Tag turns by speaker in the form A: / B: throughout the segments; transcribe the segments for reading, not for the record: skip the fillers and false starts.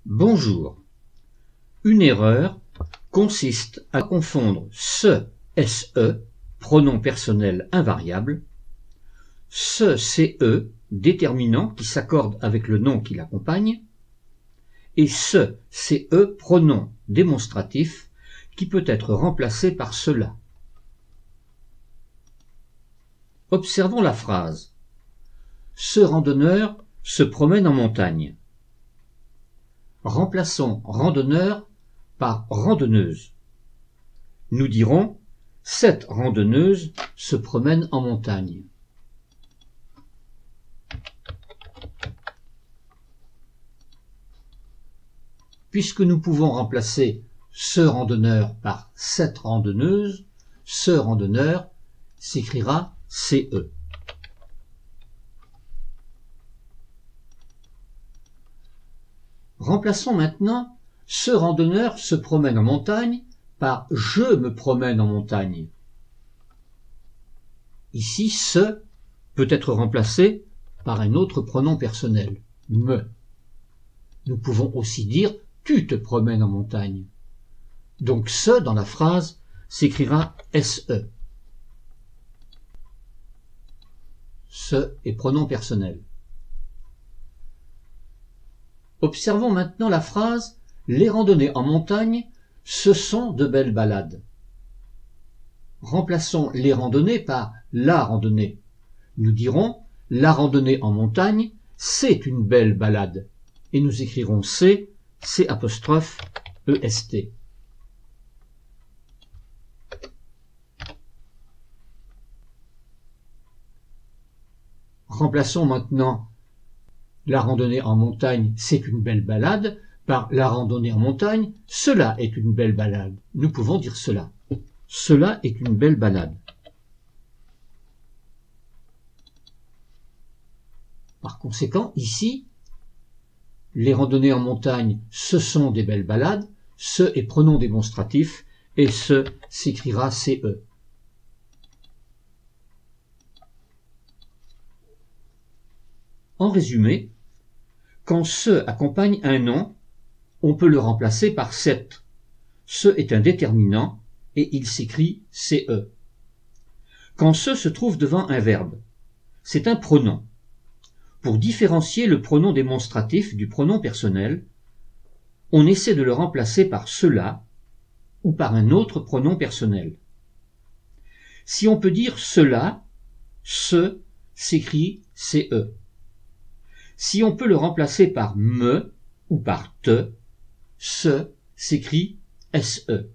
A: Bonjour. Une erreur consiste à confondre ce SE, pronom personnel invariable, ce CE, déterminant qui s'accorde avec le nom qui l'accompagne, et ce CE, pronom démonstratif qui peut être remplacé par cela. Observons la phrase. Ce randonneur se promène en montagne. Remplaçons randonneur par randonneuse. Nous dirons cette randonneuse se promène en montagne. Puisque nous pouvons remplacer ce randonneur par cette randonneuse, ce randonneur s'écrira CE. Remplaçons maintenant ce randonneur se promène en montagne par je me promène en montagne. Ici, ce peut être remplacé par un autre pronom personnel, me. Nous pouvons aussi dire tu te promènes en montagne. Donc ce dans la phrase s'écrira SE. Ce est pronom personnel. Observons maintenant la phrase « Les randonnées en montagne, ce sont de belles balades ». Remplaçons les randonnées par la randonnée. Nous dirons « La randonnée en montagne, c'est une belle balade » et nous écrirons C, C''EST. Remplaçons maintenant la randonnée en montagne, c'est une belle balade, par la randonnée en montagne, cela est une belle balade. Nous pouvons dire cela. Cela est une belle balade. Par conséquent, ici, les randonnées en montagne, ce sont des belles balades, ce est pronom démonstratif, et ce s'écrira CE. En résumé, quand ce accompagne un nom, on peut le remplacer par cette. Ce est un déterminant et il s'écrit CE. Quand ce se trouve devant un verbe, c'est un pronom. Pour différencier le pronom démonstratif du pronom personnel, on essaie de le remplacer par cela ou par un autre pronom personnel. Si on peut dire cela, ce s'écrit CE. Si on peut le remplacer par me ou par te, ce s'écrit SE.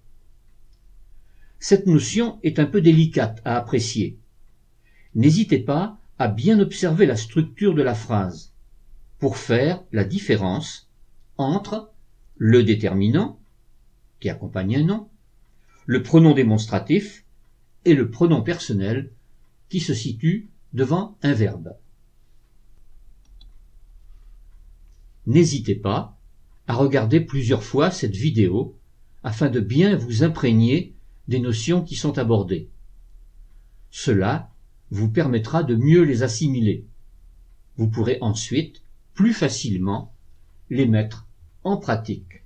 A: Cette notion est un peu délicate à apprécier. N'hésitez pas à bien observer la structure de la phrase pour faire la différence entre le déterminant, qui accompagne un nom, le pronom démonstratif et le pronom personnel qui se situe devant un verbe. N'hésitez pas à regarder plusieurs fois cette vidéo afin de bien vous imprégner des notions qui sont abordées. Cela vous permettra de mieux les assimiler. Vous pourrez ensuite plus facilement les mettre en pratique.